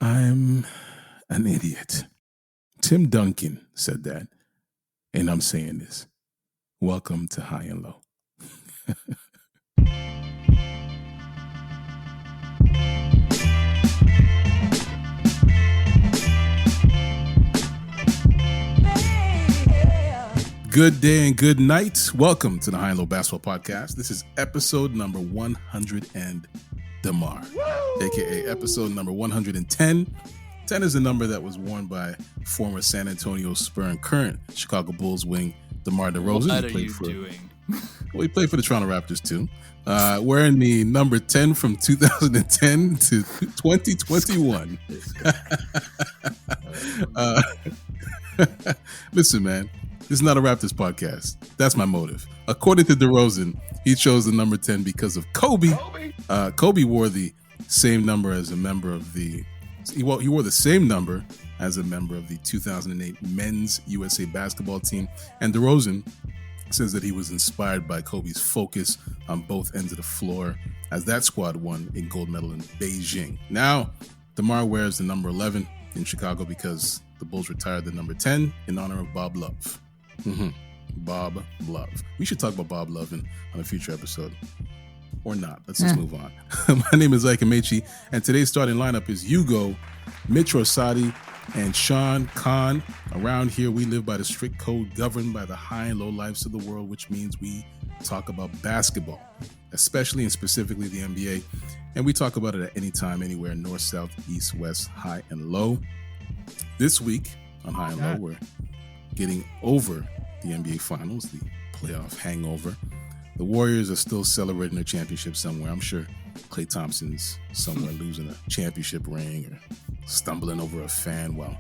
I'm an idiot. Tim Duncan said that, and I'm saying this. Welcome to High and Low. Good day and good night. Welcome to the High and Low Basketball Podcast. This is episode number 100 and DeMar, aka episode number 110. 10 is the number that was worn by former San Antonio Spurs and current Chicago Bulls wing DeMar DeRozan. What are you doing? Well, he played for the Toronto Raptors too. Wearing the number 10 from 2010 to 2021. Listen, man. This is not a Raptors podcast. That's my motive. According to DeRozan, he chose the number 10 because of Kobe. Kobe wore the same number as a member of the. He wore the same number as a member of the 2008 Men's USA basketball team. And DeRozan says that he was inspired by Kobe's focus on both ends of the floor as that squad won a gold medal in Beijing. Now, DeMar wears the number 11 in Chicago because the Bulls retired the number 10 in honor of Bob Love. Bob Love. We should talk about Bob Love on a future episode. Or not. Let's just move on. My name is Ike Amaechi, and today's starting lineup is Hugo, Mitch Orsatti, and Sean Khan. Around here, we live by the strict code governed by the high and low lives of the world, which means we talk about basketball, especially and specifically the NBA. And we talk about it at any time, anywhere, north, south, east, west, high and low. This week on High and Low, we're getting over the NBA Finals, the playoff hangover. The Warriors are still celebrating their championship somewhere. I'm sure Klay Thompson's somewhere losing a championship ring or stumbling over a fan while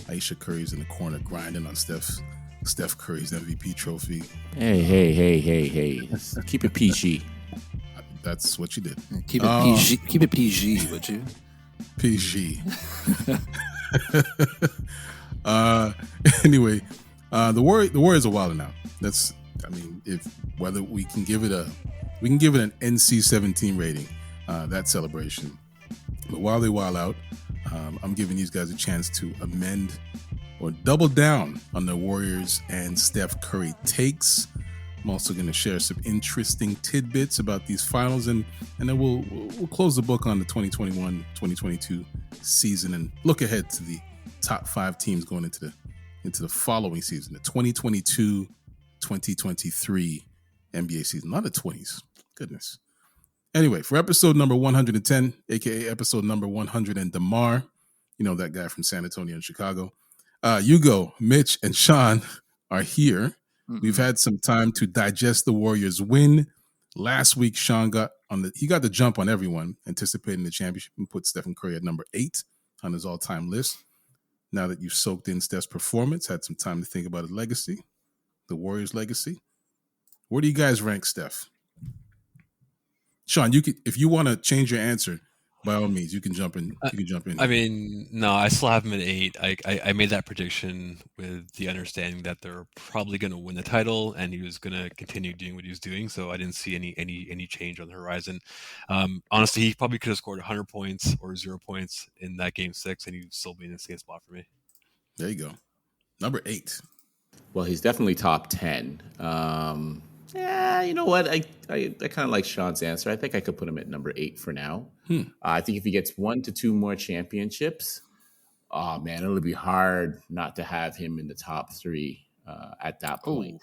Ayesha Curry's in the corner grinding on Steph Curry's MVP trophy. Hey. Keep it PG. That's what you did. Keep it PG. Keep it PG, would you? PG. Anyway, the Warriors are wilding out. Whether we can give it an NC-17 rating, that celebration. But while they wild out, I'm giving these guys a chance to amend or double down on the Warriors and Steph Curry takes. I'm also going to share some interesting tidbits about these finals, and then we'll close the book on the 2021-2022 season and look ahead to the top 5 teams going into the following season, the 2022-2023 NBA season. Not the 20s. Goodness. Anyway, for episode number 110, aka episode number 100 and DeMar, you know that guy from San Antonio and Chicago, Hugo, Mitch, and Sean are here. We've had some time to digest the Warriors' win. Last week, Sean got the jump on everyone, anticipating the championship, and put Stephen Curry at number 8 on his all-time list. Now that you've soaked in Steph's performance, had some time to think about his legacy, the Warriors' legacy, where do you guys rank Steph? Sean, if you want to change your answer, by all means, you can jump in. I mean, no, I still have him at 8. I made that prediction with the understanding that they're probably going to win the title, and he was going to continue doing what he was doing. So I didn't see any change on the horizon. Honestly, he probably could have scored 100 points or 0 points in that game 6, and he'd still be in the same spot for me. There you go, number 8. Well, he's definitely top 10. Yeah, you know what? I kind of like Sean's answer. I think I could put him at number 8 for now. I think if he gets 1 to 2 more championships, oh man, it'll be hard not to have him in the top 3 at that point.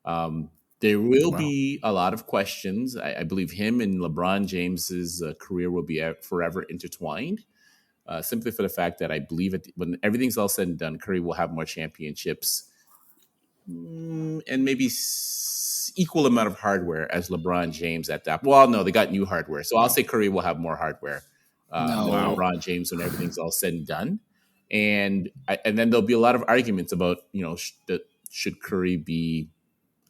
There will be a lot of questions. I believe him and LeBron James's career will be forever intertwined. Simply for the fact that I believe when everything's all said and done, Curry will have more championships and maybe equal amount of hardware as LeBron James at that. Well, no, they got new hardware. So I'll say Curry will have more hardware than LeBron James when everything's all said and done. And then there'll be a lot of arguments about, should Curry be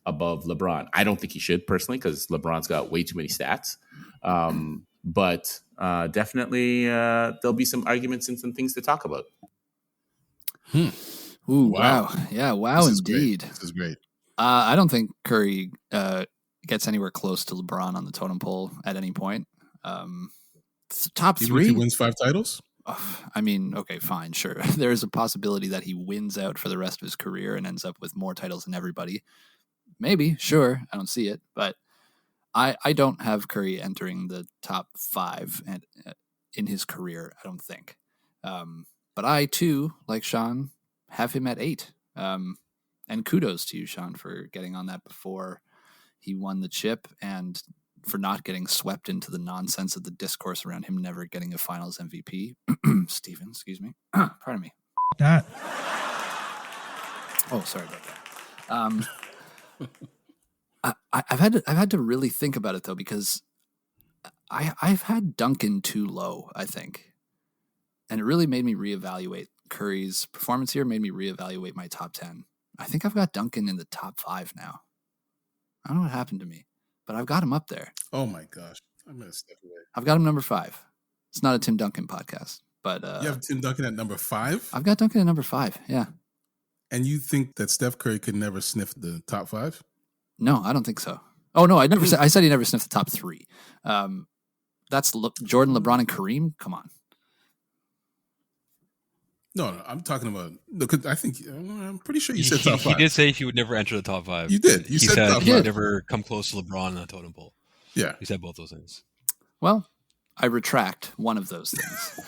above LeBron? I don't think he should personally because LeBron's got way too many stats. But definitely there'll be some arguments and some things to talk about. Ooh, wow. Yeah, wow, indeed. This is great. I don't think Curry gets anywhere close to LeBron on the totem pole at any point. Top Even three. if he wins 5 titles? I mean, okay, fine, sure. There is a possibility that he wins out for the rest of his career and ends up with more titles than everybody. Maybe, sure. I don't see it, but I don't have Curry entering the top 5 in his career, I don't think. But I, too, like Sean, have him at 8. And kudos to you, Sean, for getting on that before he won the chip and for not getting swept into the nonsense of the discourse around him never getting a finals MVP. Steven, excuse me. Pardon me. That. Oh, sorry about that. I've had to really think about it though, because I've had Duncan too low, I think. And it really made me reevaluate Curry's performance here, made me reevaluate my top 10. I think I've got Duncan in the top 5 now. I don't know what happened to me, but I've got him up there. Oh my gosh. I'm going to step away. I've got him number 5. It's not a Tim Duncan podcast, but You have Tim Duncan at number 5? I've got Duncan at number 5. Yeah. And you think that Steph Curry could never sniff the top 5? No, I don't think so. Oh no, I said he never sniffed the top 3. That's Jordan, LeBron, and Kareem. Come on. No, I'm talking about. Because I think I'm pretty sure you said top 5. He did say he would never enter the top 5. You did. He said top he 5. would never come close to LeBron on the totem pole. Yeah, he said both those things. Well, I retract one of those things.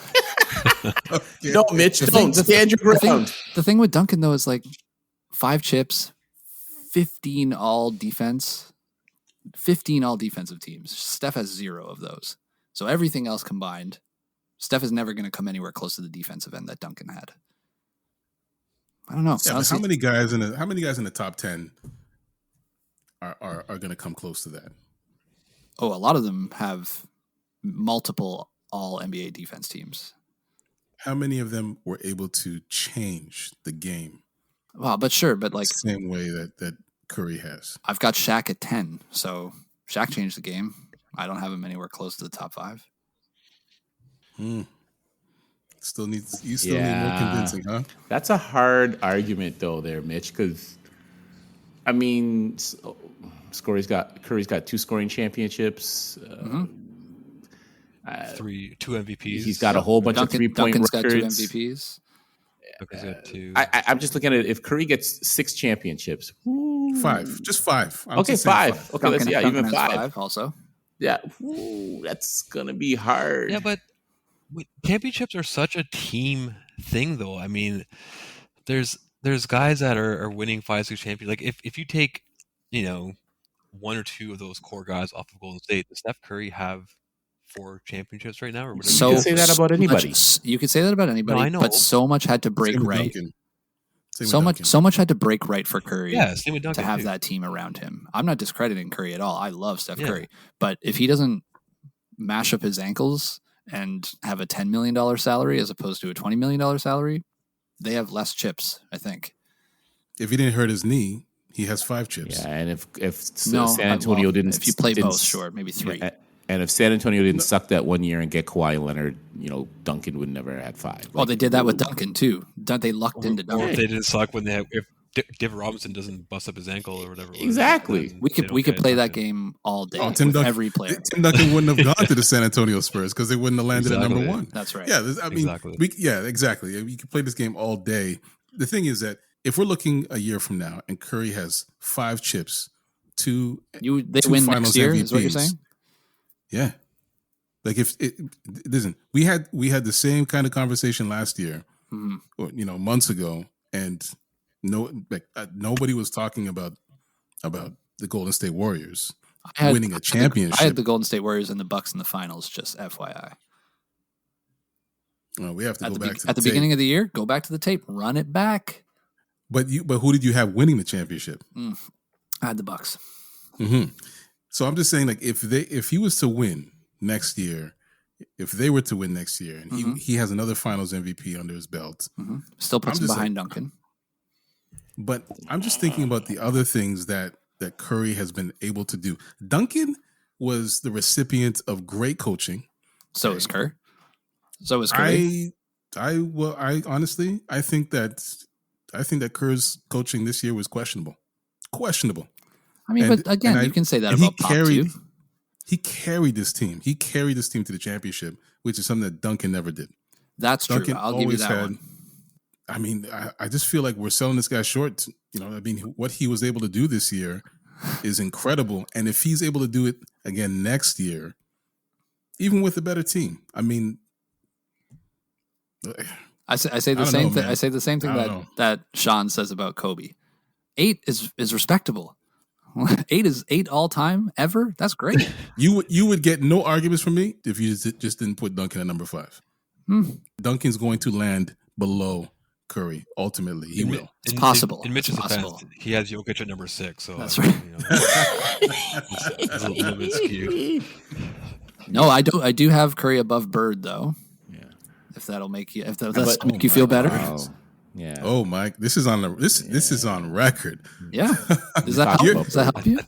Okay. No, Mitch, don't stand your ground. The thing with Duncan though is like 5 chips, 15 all defense, 15 all defensive teams. Steph has 0 of those. So everything else combined, Steph is never going to come anywhere close to the defensive end that Duncan had. I don't know. Yeah, but how many guys in the top 10 are going to come close to that? Oh, a lot of them have multiple all NBA defense teams. How many of them were able to change the game? Well, but sure, but like same way that Curry has. I've got Shaq at 10, so Shaq changed the game. I don't have him anywhere close to the top 5. Still need more convincing, huh? That's a hard argument though there, Mitch, because I mean Curry's got 2 scoring championships. 2 MVPs. He's got a whole bunch of 3-point Duncan's records. got 2 MVPs. Duncan's got 2. I'm just looking at it. If Curry gets 6 championships, 5, just 5. Okay, 5. Okay, let's see. Yeah, Duncan even has 5 also. Yeah, that's gonna be hard. Yeah, but championships are such a team thing, though. I mean, there's guys that are winning 5-6 champions. Like if you take, 1 or 2 of those core guys off of Golden State, does Steph Curry have 4 championships right now, or whatever? You can say that about anybody. You could say that about anybody. No, I know. But so much had to break right. So much had to break right for Curry same with Duncan to have too. that team around him. I'm not discrediting Curry at all. I love Steph Yeah. Curry. But if he doesn't mash up his ankles and have a $10 million salary as opposed to a $20 million salary, they have less chips, I think. If he didn't hurt his knee, he has 5 chips. Yeah, and if San Antonio didn't, if you play both, sure, maybe 3. Yeah, and if San Antonio didn't suck that 1 year and get Kawhi Leonard, Duncan would never have had 5. Well, they did that with Duncan too. They lucked into Or Duncan. if they didn't suck when if David Robinson doesn't bust up his ankle or whatever. Exactly. We could play that game all day. Tim Duncan, every player. Tim Duncan wouldn't have gone to the San Antonio Spurs because they wouldn't have landed at number 1. That's right. Yeah, Exactly. exactly. We could play this game all day. The thing is that if we're looking a year from now and Curry has 5 chips, they 2 win finals next year, MVPs, is what you're saying? Yeah. Like listen, we had the same kind of conversation last year, or months ago, and nobody was talking about the Golden State Warriors winning a championship. I had the Golden State Warriors and the Bucks in the finals. Just FYI. We have to go back to at the beginning of the year. Go back to the tape. Run it back. But who did you have winning the championship? I had the Bucks. Mm-hmm. So I'm just saying, like, if he was to win next year, if they were to win next year, and he has another Finals MVP under his belt, still puts him behind Duncan. But I'm just thinking about the other things that Curry has been able to do. Duncan was the recipient of great coaching. So is Kerr. So is Curry. I honestly, I think that Kerr's coaching this year was questionable. I mean, but again, you can say that about Pop too. He carried this team. He carried this team to the championship, which is something that Duncan never did. That's true. Duncan I'll give you always that one. I mean, I just feel like we're selling this guy short. You know, I mean, what he was able to do this year is incredible. And if he's able to do it again next year, even with a better team, I mean, I say the same thing. I say the same thing that Sean says about Kobe. 8 is respectable. 8 is 8 all time ever. That's great. You would get no arguments from me if you just didn't put Duncan at number 5. Duncan's going to land below Curry. Ultimately, he will. It's possible. In Mitch's defense, he has Jokic at number 6. So that's right. It's a little bit skewed. No, I do have Curry above Bird though. Yeah. If that'll make you make you feel better. Wow. Yeah. Oh, Mike, this is on this is on record. Yeah. Does that help you?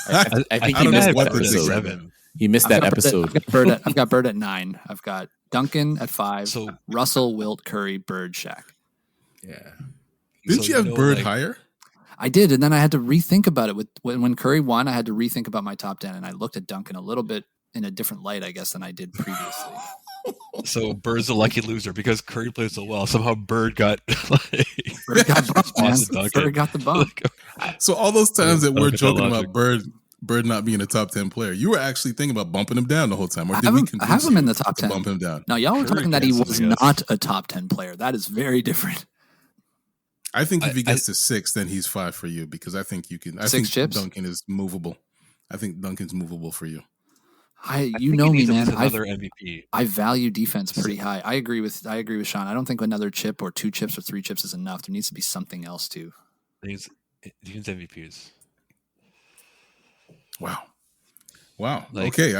I think he missed that episode. He missed that episode. I've got Bird at 9. I've got Duncan at 5. So Russell, Wilt, Curry, Bird, Shaq. Yeah. Didn't you have Bird higher? I did, and then I had to rethink about it. When Curry won, I had to rethink about my top 10, and I looked at Duncan a little bit in a different light, I guess, than I did previously. So Bird's a lucky loser because Curry played so well. Somehow Bird got Bird got the bump. So all those times that we're joking about Bird not being a top 10 player, you were actually thinking about bumping him down the whole time, or did we I have him in the top 10? Bump him down. No, y'all were talking that he was not a top 10 player. That is very different. I think if he gets to 6, then he's 5 for you because I think you can. I think chips? Duncan is movable. I think Duncan's movable for you. You know me, man. Another MVP. I value defense pretty high. I agree with Sean. I don't think another chip or 2 chips or 3 chips is enough. There needs to be something else too. Defense MVPs. Wow. Okay.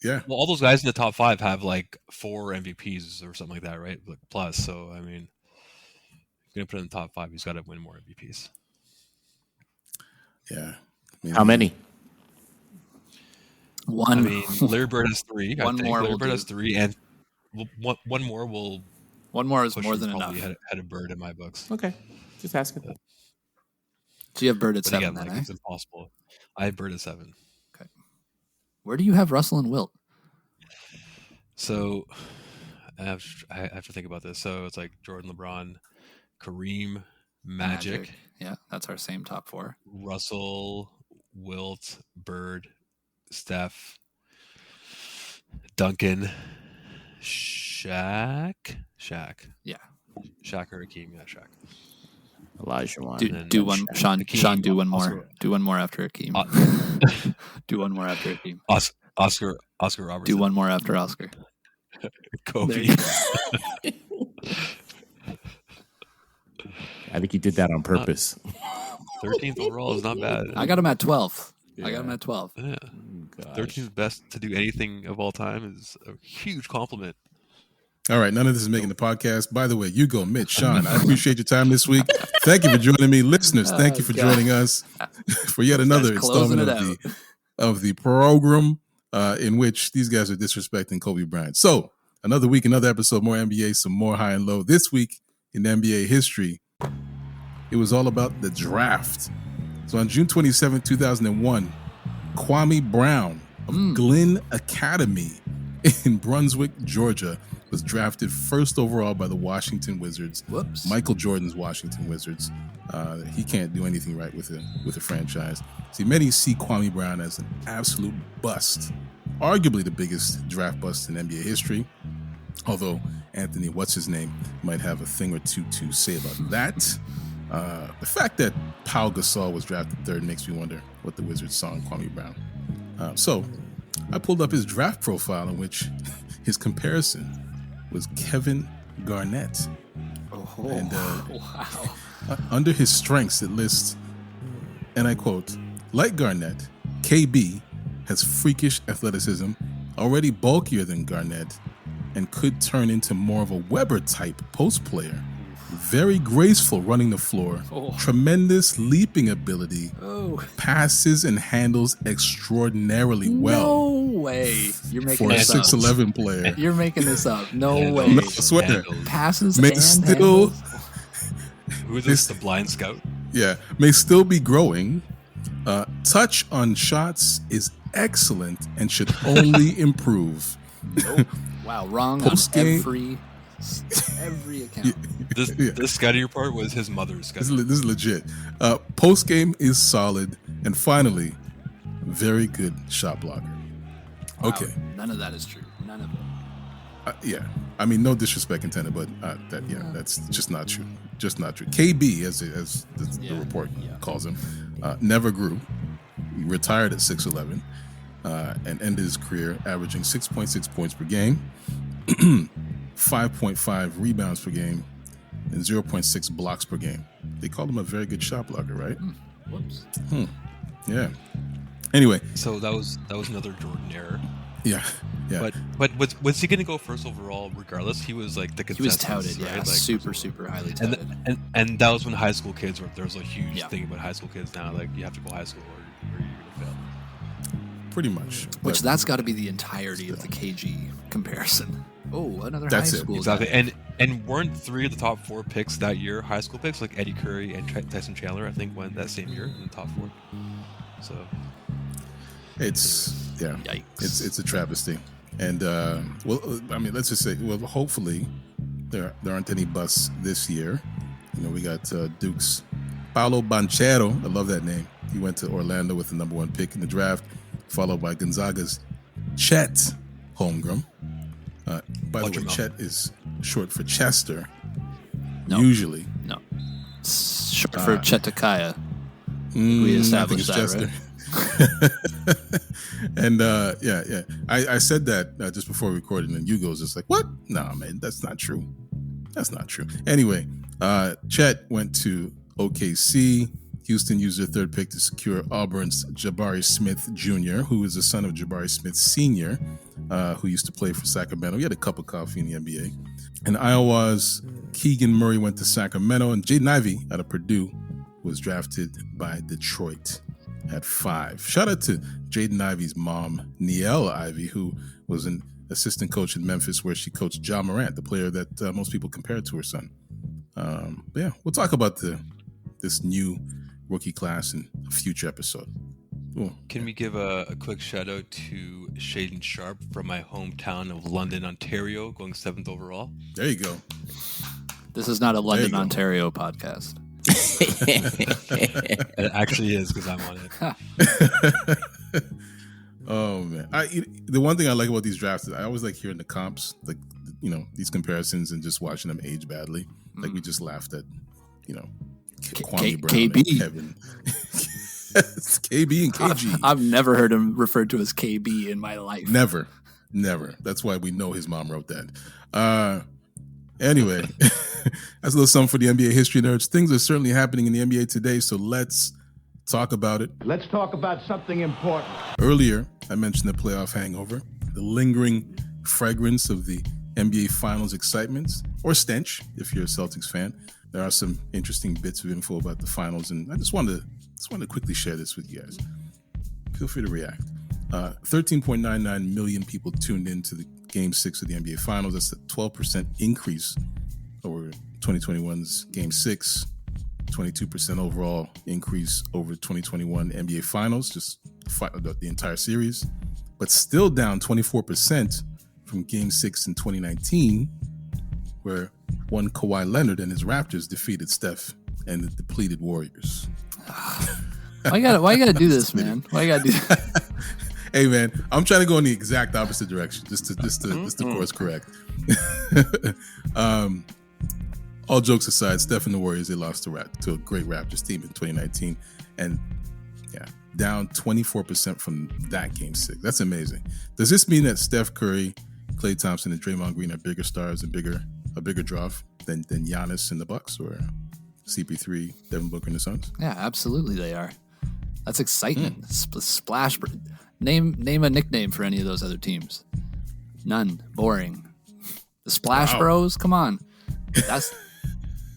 Yeah. Well, all those guys in the top 5 have like 4 MVPs or something like that, right? Like plus. So I mean, if you're gonna put it in the top 5, he's got to win more MVPs. Yeah. How many? One. I mean, Larry Bird has 3. One more. Larry Bird has 3, and one more will. One more is more than enough. Had a Bird in my books. Okay, just asking. So you have Bird at 7. Again, then, it's impossible. I have Bird at 7. Okay. Where do you have Russell and Wilt? So I have to think about this. So it's like Jordan, LeBron, Kareem, Magic. Yeah, that's our same top 4. Russell, Wilt, Bird, Steph, Duncan, Shaq. Yeah. Shaq or Hakeem. Yeah, Shaq. Elijah. Do one. Sean, do one more. Oscar. Do one more after Hakeem. Do one more after Hakeem. Oscar Robertson. Do one more after Oscar. Kobe. I think you did that on purpose. 13th overall is not bad. I got him at 12. Yeah. I got him at 12. Yeah. 13th best to do anything of all time is a huge compliment. All right, none of this is making the podcast. By the way, you go, Mitch, Sean. I appreciate your time this week. Thank you for joining me, listeners. Thank you for joining us for yet another installment of the program in which these guys are disrespecting Kobe Bryant. So another week, another episode, more NBA, some more high and low. This week in NBA history, it was all about the draft. So on June 27, 2001, Kwame Brown of Glenn Academy in Brunswick, Georgia, was drafted first overall by the Washington Wizards. Whoops. Michael Jordan's Washington Wizards. He can't do anything right with a franchise. See, many see Kwame Brown as an absolute bust, arguably the biggest draft bust in NBA history. Although Anthony, what's his name, might have a thing or two to say about that. The fact that Pau Gasol was drafted 3rd makes me wonder what the Wizards saw in Kwame Brown. So I pulled up his draft profile, in which his comparison was Kevin Garnett. And wow. Under his strengths, it lists, and I quote, like Garnett, KB has freakish athleticism, already bulkier than Garnett, and could turn into more of a Weber-type post player. Very graceful running the floor, tremendous leaping ability, passes and handles extraordinarily well. No way. You're making for a this 6'11" up. player. You're making this up. No way. No, I swear. Passes may and still, handles. Who is this? The blind scout? Yeah, may still be growing. Touch on shots is excellent and should only improve. Wow, wrong Post-game- on every account. This scattier part was his mother's This scattier. is legit. Post game is solid, and finally, very good shot blocker. Wow, Okay, none of that is true. None of it. yeah. I mean, no disrespect intended, but that's just not true. Just not true. KB, as the report calls him, never grew. He retired at 6'11", and ended his career averaging 6.6 points per game, 5.5 rebounds per game, and 0.6 blocks per game. They called him a very good shot blocker, right? Whoops. Yeah. Anyway, So that was another Jordan error. yeah. But was he going to go first overall regardless? He was like the He was consensus, touted, right? yeah, Like, super highly touted. and that was when high school kids were. There was a huge Yeah. thing about high school kids now. Like you have to go high school or you're going to fail. Pretty much. Which But that's got to be the entirety of the KG comparison. Oh, another That's high it. school Exactly. guy. And weren't 3 of the top 4 picks that year high school picks? Like Eddie Curry and Tyson Chandler, I think, went that same year in the top 4. So it's Yikes. it's a travesty. And I mean, let's just say, hopefully there aren't any busts this year. You know, we got Duke's Paolo Banchero. I love that name. He went to Orlando with the number 1 pick in the draft, followed by Gonzaga's Chet Holmgren. By the way, Chet is short for Chester. No. Usually. No. It's short for Chetakaya. We established that, right? And I said that just before we recorded, and Hugo was just like, "What? No, man, that's not true. That's not true." Anyway, Chet went to OKC. Houston used their 3rd pick to secure Auburn's Jabari Smith Jr., who is the son of Jabari Smith Sr., who used to play for Sacramento. He had a cup of coffee in the NBA. And Iowa's Keegan Murray went to Sacramento, and Jaden Ivey out of Purdue was drafted by Detroit at 5. Shout out to Jaden Ivey's mom, Niele Ivey, who was an assistant coach in Memphis, where she coached Ja Morant, the player that most people compared to her son. But yeah, we'll talk about this new rookie class in a future episode. Cool. can we give a quick shout out to Shaden Sharp from my hometown of London, Ontario, going 7th overall? There you go. This is not a you London, go. Ontario podcast. It actually is because I'm on it. Oh man, the one thing I like about these drafts is I always like hearing the comps, like these comparisons, and just watching them age badly. Like we just laughed at, Kwame Brown KB. and Kevin. It's KB and KG. I've never heard him referred to as KB in my life. Never. That's why we know his mom wrote that. Anyway, that's a little something for the NBA history nerds. Things are certainly happening in the NBA today, so let's talk about it. Let's talk about something important. Earlier, I mentioned the playoff hangover, the lingering fragrance of the NBA Finals excitement, or stench, if you're a Celtics fan. There are some interesting bits of info about the finals, and I just wanted to quickly share this with you guys. Feel free to react. 13.99 million people tuned into the Game 6 of the NBA Finals. That's a 12% increase over 2021's Game 6. 22% overall increase over 2021 NBA Finals, just the entire series. But still down 24% from Game 6 in 2019, where one Kawhi Leonard and his Raptors defeated Steph and the depleted Warriors. Why you gotta do this, man? Why you gotta do that? Hey man, I'm trying to go in the exact opposite direction, just to course correct. All jokes aside, Steph and the Warriors, they lost to a great Raptors team in 2019, and down 24% from that Game 6. That's amazing. Does this mean that Steph Curry, Klay Thompson, and Draymond Green are bigger stars and a bigger draw than Giannis and the Bucks, or CP3, Devin Booker and the Suns? Yeah, absolutely they are. That's excitement. Splash. Name a nickname for any of those other teams. None. Boring. The Splash Bros. Come on.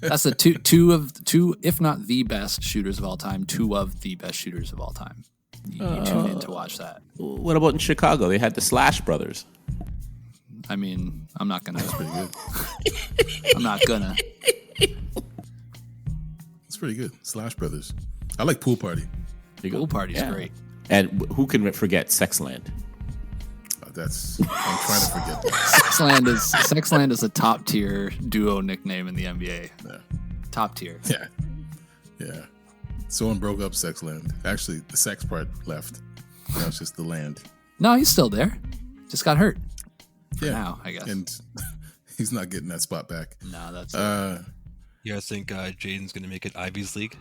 That's the two, if not the best shooters of all time, 2 of the best shooters of all time. You tune in to watch that. What about in Chicago? They had the Slash Brothers. I mean, I'm not gonna. That's pretty good. I'm not gonna. It's pretty good. Slash Brothers. I like Pool Party. Pool Party's great. And who can forget Sexland? I'm trying to forget that. Sexland is a top tier duo nickname in the NBA. Yeah. Top tier. Yeah. Someone broke up Sexland. Actually, the sex part left. Now it's just the land. No, he's still there. Just got hurt. For now, I guess. And he's not getting that spot back. No, that's You guys think Jaden's going to make it Ivy's league?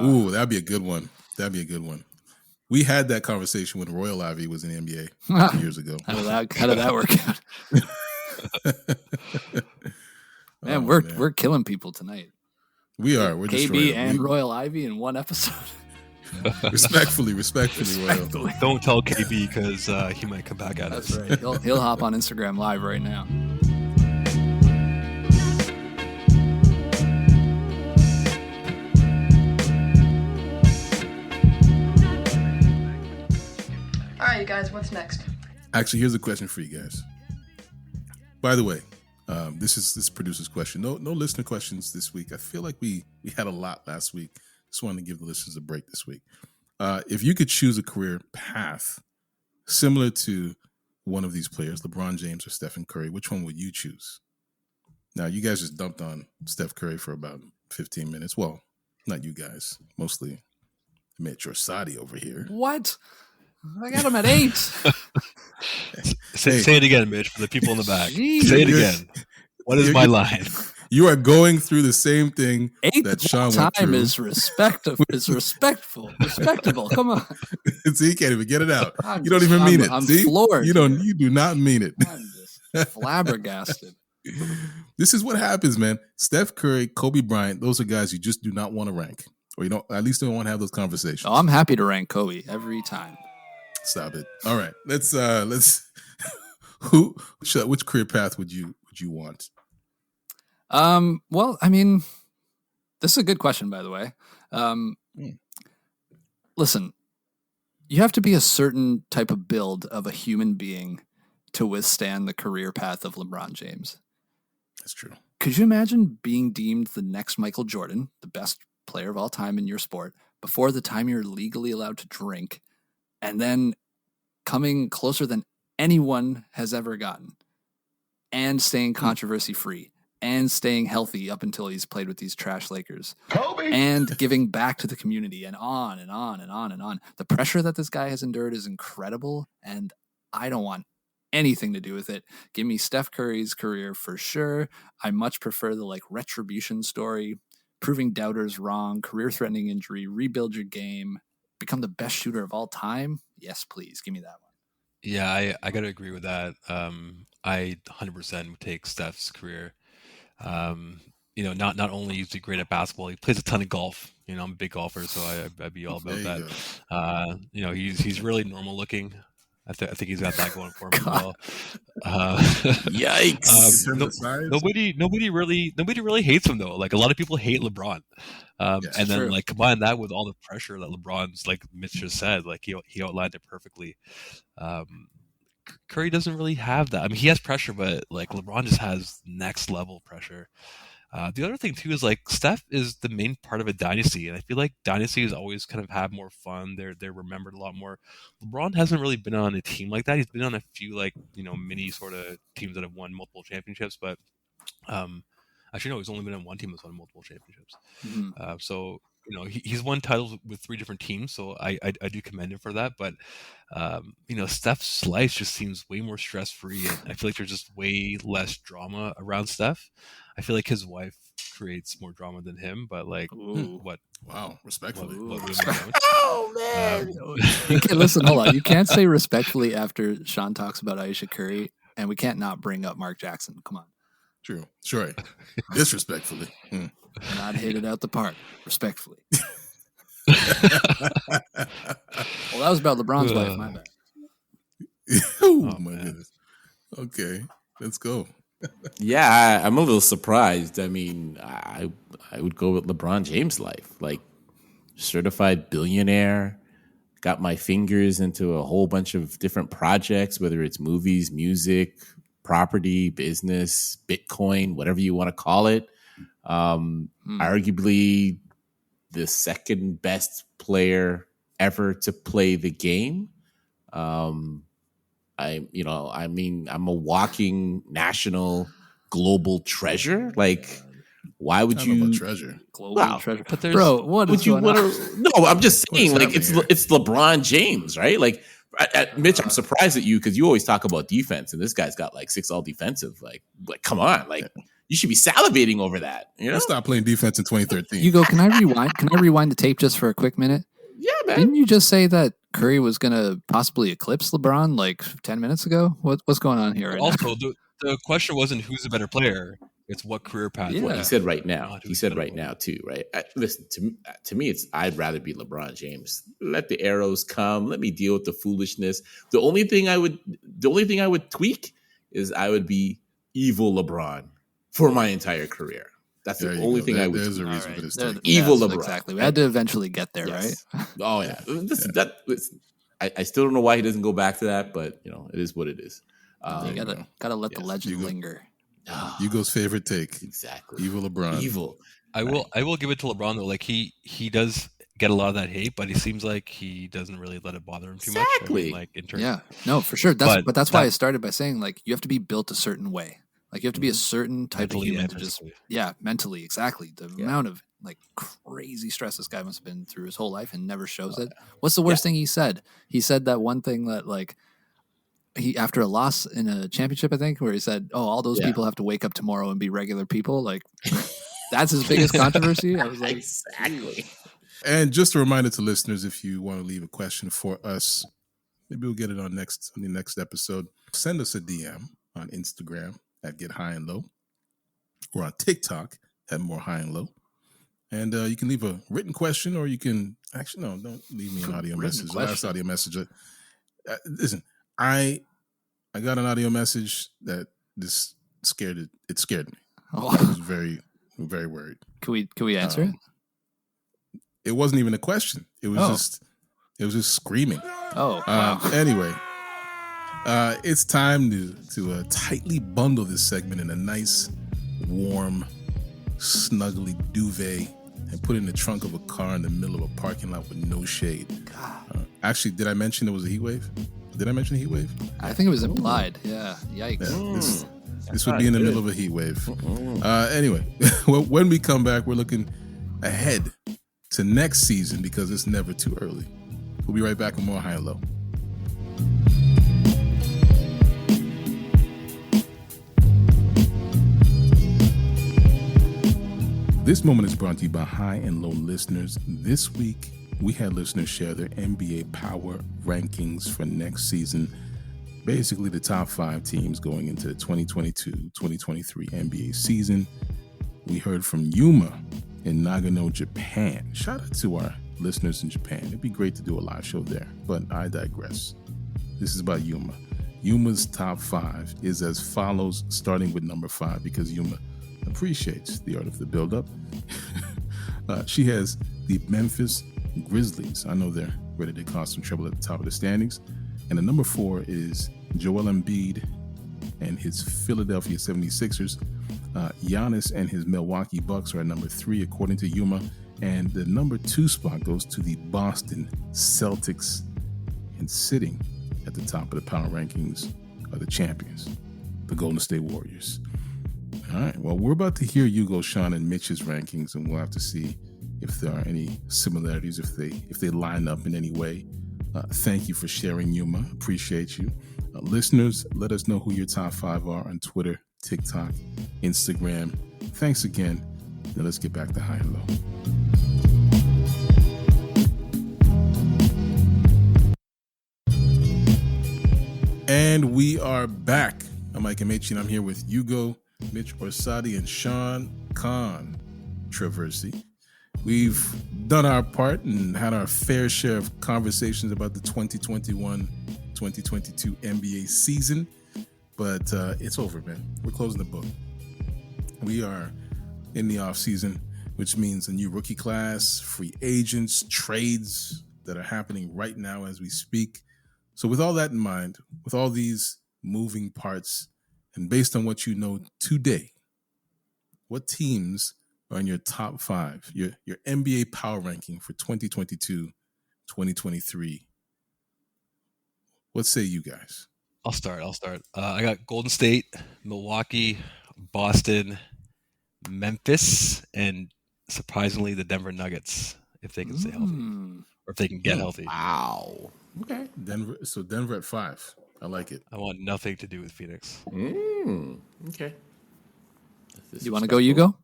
Ooh, that'd be a good one. We had that conversation when Royal Ivy was in the NBA years ago. How did that work out? Man, we're killing people tonight. We are. We're KB and Royal Ivy in one episode. Respectfully, Royal. Don't tell KB because he might come back at us. That's right. He'll hop on Instagram Live right now. All right, you guys, what's next? Actually, here's a question for you guys. By the way, this is producer's question. No listener questions this week. I feel like we had a lot last week. Just wanted to give the listeners a break this week. If you could choose a career path similar to one of these players, LeBron James or Stephen Curry, which one would you choose? Now, you guys just dumped on Steph Curry for about 15 minutes. Well, not you guys. Mostly Mitch Orsatti over here. What? I got him at 8. Say it again, Mitch, for the people in the back. Say it again. What is my line? You are going through the same thing that Sean went through. Time is respectful. Respectable. Come on. See, you can't even get it out. You don't even mean it. I'm See? floored. You do not mean it. I'm just flabbergasted. This is what happens, man. Steph Curry, Kobe Bryant, those are guys you just do not want to rank. Or you don't, at least don't want to have those conversations. Oh, I'm happy to rank Kobe every time. Stop it. All right. Let's which career path would you want? Well, I mean, this is a good question, by the way. Listen, you have to be a certain type of build of a human being to withstand the career path of LeBron James. That's true. Could you imagine being deemed the next Michael Jordan, the best player of all time in your sport, before the time you're legally allowed to drink, and then coming closer than anyone has ever gotten, and staying controversy free, and staying healthy up until he's played with these trash Lakers, Kobe! and giving back to the community, and on and on and on and on. The pressure that this guy has endured is incredible, and I don't want anything to do with it. Give me Steph Curry's career for sure. I much prefer the retribution story, proving doubters wrong, career-threatening injury, rebuild your game, become the best shooter of all time. Yes, please. Give me that one. Yeah, I got to agree with that. I 100% would take Steph's career. Not only is he great at basketball, he plays a ton of golf. I'm a big golfer, so I'd be all about that. He's really normal looking. I think he's got that going for him as well. Yikes! Nobody really hates him though. Like a lot of people hate LeBron, and then combine that with all the pressure that LeBron's, like Mitch just said, he outlined it perfectly. Curry doesn't really have that. I mean, he has pressure, but LeBron just has next level pressure. The other thing too is Steph is the main part of a dynasty, and I feel like dynasties always kind of have more fun. They're remembered a lot more. LeBron hasn't really been on a team like that. He's been on a few mini sort of teams that have won multiple championships, but actually no, he's only been on one team that's won multiple championships. Mm-hmm. So he's won titles with 3 different teams, so I do commend him for that. But Steph's life just seems way more stress free, and I feel like there's just way less drama around Steph. I feel like his wife creates more drama than him, but what? Wow, respectfully. Oh man! Listen, hold on. You can't say respectfully after Sean talks about Ayesha Curry, and we can't not bring up Mark Jackson. Come on. True. Sure. Disrespectfully. Not hit it out the park. Respectfully. Well, that was about LeBron's wife. My bad. Oh my goodness. Okay, let's go. Yeah, I'm a little surprised. I mean, I would go with LeBron James' life, certified billionaire, got my fingers into a whole bunch of different projects, whether it's movies, music, property, business, Bitcoin, whatever you want to call it. Arguably the second best player ever to play the game. I I'm a walking national global treasure. Like, why would I don't know about you? treasure. Global treasure. But there's Bro, what is Would you going on? want to? No, I'm just What is saying. Like, happening here? it's LeBron James, right? Like, Mitch, I'm surprised at you because you always talk about defense, and this guy's got like 6 all defensive. Like, come on, like you should be salivating over that. You know? He stopped playing defense in 2013. Hugo, can I rewind? Can I rewind the tape just for a quick minute? Yeah, man. Didn't you just say that Curry was going to possibly eclipse LeBron like 10 minutes ago? What's going on here? Right also the question wasn't who's a better player; it's what career path. Yeah. Well, he said right now. Not He who's said better right player. now too, right? Listen to me. It's I'd rather be LeBron James. Let the arrows come. Let me deal with the foolishness. The only thing I would tweak is I would be evil LeBron for my entire career. That's There the you only go. thing I would. There's tweak. a reason All for this right. take. Evil Yes, LeBron. Exactly. We had to eventually get there, Yes. right? Oh yeah. I still don't know why he doesn't go back to that, but it is what it is. You gotta let the yes, legend Hugo. linger. Hugo's favorite take. Exactly. Evil LeBron. Evil. I will give it to LeBron though. Like he does get a lot of that hate, but he seems like he doesn't really let it bother him too much. Exactly. Like in terms, Yeah, no, for sure. But That's why I that- started by saying like you have to be built a certain way. Like you have to be a certain type of mentally human and to just physically. mentally exactly the amount of like crazy stress this guy must have been through his whole life and never shows it. What's the worst thing he said? He said that one thing that like he after a loss in a championship, I think, where he said, "Oh, all those people have to wake up tomorrow and be regular people." Like that's his biggest controversy. I was like, Exactly. And just a reminder to listeners, if you want to leave a question for us, maybe we'll get it on the next episode. Send us a DM on Instagram at Get High and Low, or on TikTok at More High and Low. And you can leave a written question, or you can actually don't leave me an audio message. The last audio message. Listen, I got an audio message that this scared it. It scared me. I was very, very worried. Can we answer it? It wasn't even a question. It was just screaming. Oh, wow. Anyway, it's time to tightly bundle this segment in a nice, warm, snuggly duvet and put it in the trunk of a car in the middle of a parking lot with no shade. Actually, did I mention there was a heat wave? Did I mention a heat wave? I think it was implied. Yeah. Yikes. Yeah, this would be in the middle of a heat wave. Anyway, when we come back, we're looking ahead to next season because it's never too early. We'll be right back with more High and Low. This moment is brought to you by High and Low listeners. This week, we had listeners share their NBA power rankings for next season. Basically, the top 5 teams going into the 2022-2023 NBA season. We heard from Yuma in Nagano, Japan. Shout out to our listeners in Japan. It'd be great to do a live show there, but I digress. This is about Yuma. Yuma's top 5 is as follows, starting with number 5, because Yuma appreciates the art of the build-up. She has the Memphis Grizzlies. I know they're ready to cause some trouble at the top of the standings. And the number 4 is Joel Embiid and his Philadelphia 76ers. Giannis and his Milwaukee Bucks are at number 3, according to Yuma. And the number 2 spot goes to the Boston Celtics. And sitting at the top of the power rankings are the champions, the Golden State Warriors. All right, well, we're about to hear Hugo, Sean, and Mitch's rankings, and we'll have to see if there are any similarities, if they line up in any way. Thank you for sharing, Yuma. Appreciate you. Listeners, let us know who your top 5 are on Twitter, TikTok, Instagram. Thanks again. Now let's get back to High and Low. And we are back. I'm Ike Amaechi, and I'm here with Hugo, Mitch Orsatti, and Sean Controversy. We've done our part and had our fair share of conversations about the 2021-2022 NBA season, but it's over, man. We're closing the book. We are in the off season, which means a new rookie class, free agents, trades that are happening right now as we speak. So with all that in mind, with all these moving parts, and based on what you know today, what teams are in your top 5, your NBA power ranking for 2022-2023? What say you guys? I'll start. I got Golden State, Milwaukee, Boston, Memphis, and surprisingly the Denver Nuggets if they can stay healthy or if they can get healthy. Wow. Okay. Denver at 5. I like it. I want nothing to do with Phoenix. Okay. You want to go? You go.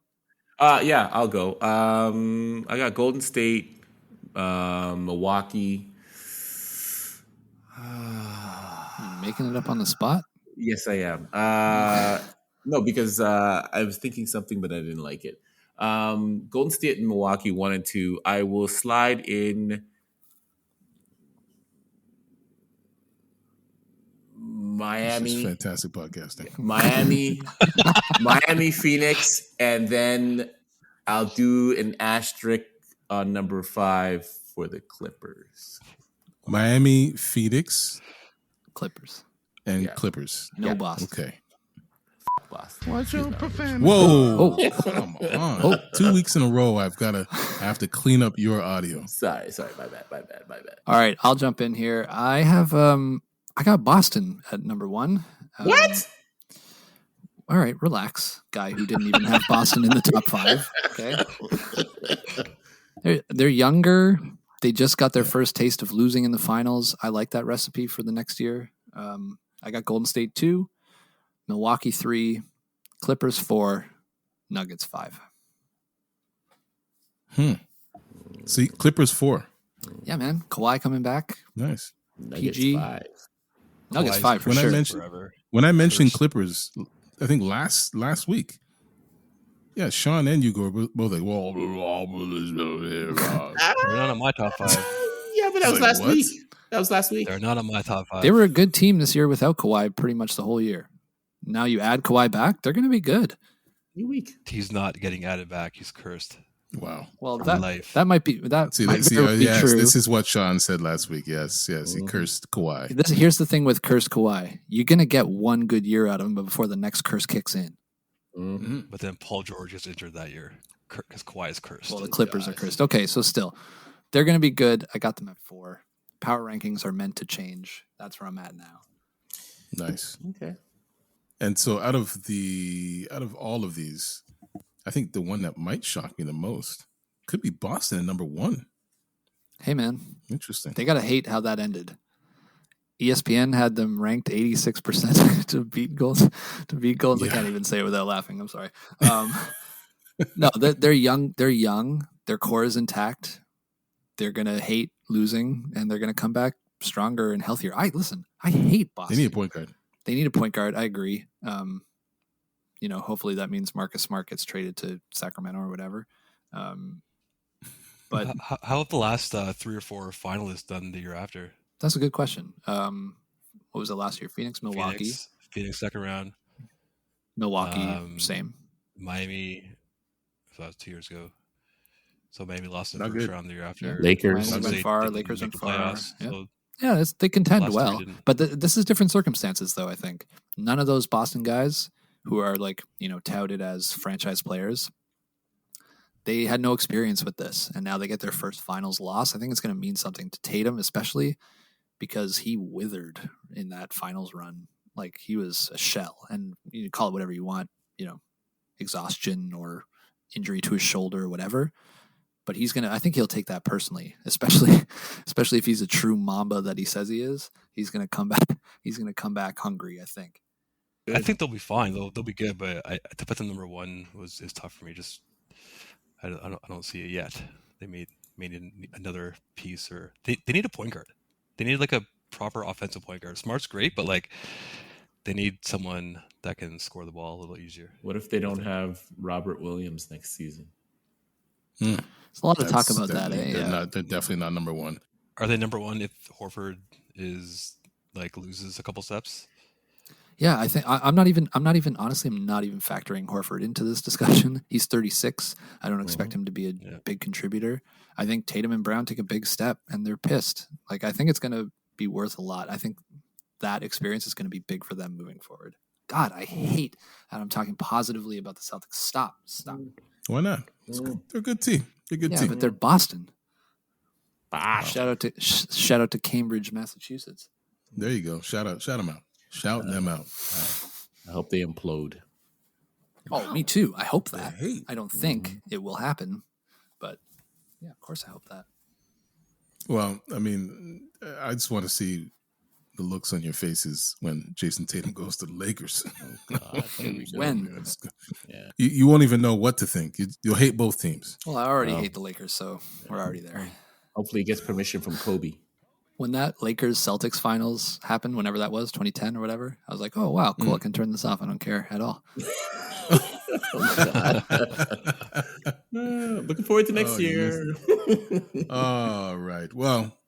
Yeah, I'll go. I got Golden State, Milwaukee. Making it up on the spot? Yes, I am. No, because I was thinking something, but I didn't like it. Golden State and Milwaukee 1 and 2. I will slide in Miami. This is fantastic podcasting. Miami, Phoenix, and then I'll do an asterisk on number 5 for the Clippers. Miami, Phoenix, Clippers, and Clippers. No Boston. Okay. Boston. What's your profanity? Whoa! Come on. 2 weeks in a row, I have to clean up your audio. Sorry. My bad. All right, I'll jump in here. I have I got Boston at number 1. What? All right, relax, guy who didn't even have Boston in the top 5. Okay, they're younger. They just got their first taste of losing in the finals. I like that recipe for the next year. I got Golden State 2, Milwaukee 3, Clippers 4, Nuggets 5. See, Clippers 4. Yeah, man. Kawhi coming back. Nice. Nuggets PG. 5. Nuggets 5 for When sure. I mentioned Clippers, I think last week. Yeah, Sean and you go both like, well, They're not on my top 5. Yeah, but that was last week. That was last week. They're not on my top 5. They were a good team this year without Kawhi pretty much the whole year. Now you add Kawhi back, they're going to be good. New week. He's not getting added back. He's cursed. Wow. Well, Life. that might be that. See, might be yes, true. this is what Sean said last week. Yes, he cursed Kawhi. Here's the thing with cursed Kawhi: you're going to get one good year out of him before the next curse kicks in. Mm-hmm. But then Paul George is injured that year because Kawhi is cursed. Well, the Clippers are cursed. Okay, so still, they're going to be good. I got them at 4. Power rankings are meant to change. That's where I'm at now. Nice. Okay. And so out of all of these, I think the one that might shock me the most could be Boston at number 1. Hey, man, Interesting. they got to hate how that ended. ESPN had them ranked 86% to beat goals. Yeah. I can't even say it without laughing. I'm sorry. No, they're young. They're young. Their core is intact. They're gonna hate losing, and they're gonna come back stronger and healthier. I hate Boston. They need a point guard. They need a point guard. I agree. Hopefully that means Marcus Smart gets traded to Sacramento or whatever. But how have the last 3 or 4 finalists done the year after? that's a good question. What was it last year? Phoenix, Milwaukee. Phoenix second round. Milwaukee, same. Miami. So that was 2 years ago. So Miami lost in the Not first good. round the year after. Lakers. Miami went They far. didn't Lakers make went the far. playoffs, Yeah. so Yeah, they contend last 3 well, didn't. but this is different circumstances, though. I think none of those Boston guys who are touted as franchise players, they had no experience with this, and now they get their first finals loss. I think it's going to mean something to Tatum, especially because he withered in that finals run. Like, he was a shell, and you can call it whatever you want, exhaustion or injury to his shoulder or whatever. But I think he'll take that personally, especially if he's a true Mamba that he says he is. He's going to come back. He's going to come back hungry, I think. I think they'll be fine. They'll be good, but to put them number 1 is tough for me. Just I don't see it yet. They made another piece, or they need a point guard. They need like a proper offensive point guard. Smart's great, but like they need someone that can score the ball a little easier. What if they don't have Robert Williams next season? There's a lot of talk about that. They're definitely not number 1. Are they number 1 if Horford is loses a couple steps? Yeah, I think I'm not even factoring Horford into this discussion. He's 36. I don't expect him to be a big contributor. I think Tatum and Brown take a big step, and they're pissed. Like, I think it's going to be worth a lot. I think that experience is going to be big for them moving forward. God, I hate that I'm talking positively about the Celtics. Stop. Why not? They're a good team. They're a good Yeah, team. but they're Boston. Wow. Shout out to Cambridge, Massachusetts. There you go. Shout them out. Shouting them out. I hope they implode. Oh, me too. I hope that. hate. I don't think it will happen, but yeah, of course I hope that. Well, I mean, I just want to see the looks on your faces when Jason Tatum goes to the Lakers. God, here we go. When? Yeah. You won't even know what to think. You'll hate both teams. Well, I already hate the Lakers, so we're already there. Hopefully, he gets permission from Kobe. When that Lakers-Celtics finals happened, whenever that was, 2010 or whatever, I was like, oh, wow, cool. I can turn this off. I don't care at all. Looking forward to next year. All right. Well,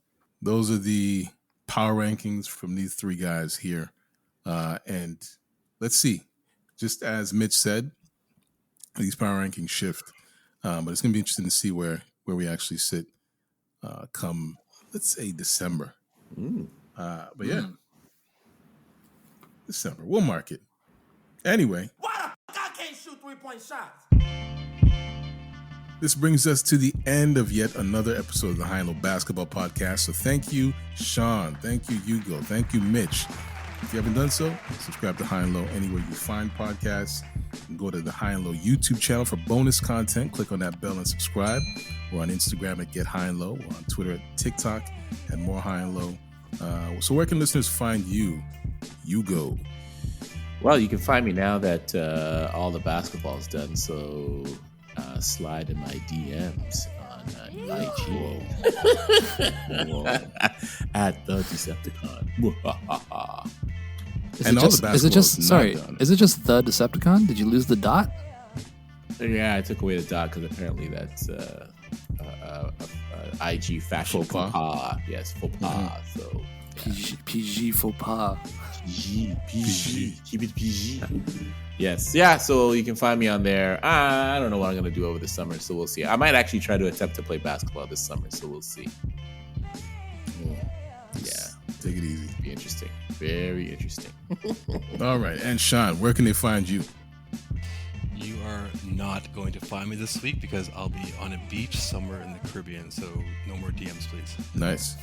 those are the power rankings from these three guys here. And let's see. Just as Mitch said, these power rankings shift. But it's going to be interesting to see where we actually sit come, let's say, December. But yeah, December. We'll mark it. Anyway. Why the fuck I can't shoot 3-point shots? This brings us to the end of yet another episode of the High and Low Basketball Podcast. So thank you, Sean. Thank you, Hugo. Thank you, Mitch. If you haven't done so, subscribe to High and Low anywhere you find podcasts. And go to the High and Low YouTube channel for bonus content. Click on that bell and subscribe. We're on Instagram at Get High and Low. We're on Twitter at TikTok at More High and Low. So where can listeners find you, Hugo? Well, you can find me now that all the basketball is done. So slide in my DMs on IG at the Decepticon. Is it just the Decepticon? Did you lose the dot? Yeah, I took away the dot because apparently that's IG fashion faux pas. Yes, faux pas. So PG faux pas. PG. Keep it PG. Yes. Yeah, so you can find me on there. I don't know what I'm going to do over the summer, so we'll see. I might actually try to attempt to play basketball this summer, so we'll see. Yeah. Take it easy. Be interesting. Very interesting. All right. And Sean, where can they find you? You are not going to find me this week because I'll be on a beach somewhere in the Caribbean, so no more DMs, please. Nice.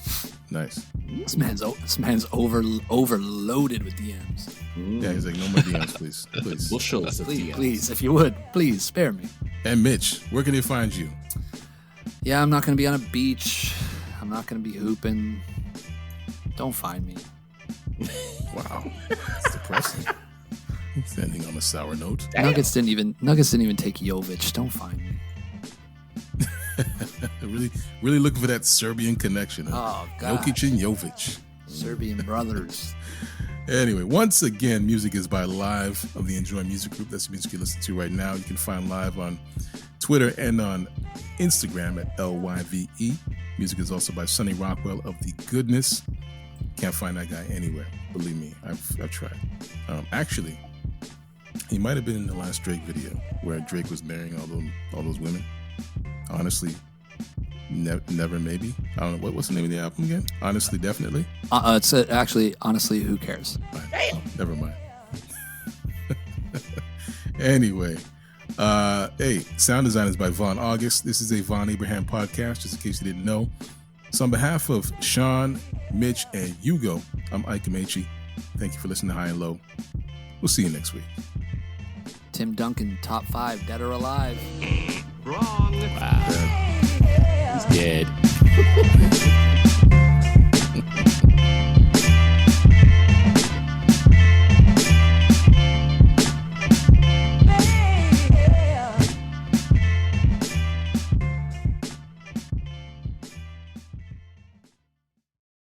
This man's overloaded with DMs. Yeah, he's like, no more DMs, please. Please. We'll show us the DMs. Please, if you would, please spare me. And Mitch, where can they find you? Yeah, I'm not going to be on a beach. I'm not going to be hooping. Don't find me. Wow. That's depressing. It's ending on a sour note. Nuggets didn't even take Jovic. Don't find me. really looking for that Serbian connection. Huh? Oh, God. Jokic and Jovic. Serbian brothers. Anyway, once again, music is by Live of the Enjoy Music Group. That's the music you listen to right now. You can find Live on Twitter and on Instagram at LYVE. Music is also by Sonny Rockwell of The Goodness. Can't find that guy anywhere. Believe me, I've tried. Actually, he might have been in the last Drake video where Drake was marrying all those women. Honestly, never, maybe. I don't know. What's the name of the album again? Honestly, definitely. It's actually, honestly, who cares? Never mind. Anyway, hey, sound design is by Vonn+Abrahamm. This is a Vonn+Abrahamm podcast, just in case you didn't know. So on behalf of Sean, Mitch, and Hugo, I'm Ike Amaechi. Thank you for listening to High and Low. We'll see you next week. Tim Duncan, top 5, dead or alive. Wrong. Wow. He's dead.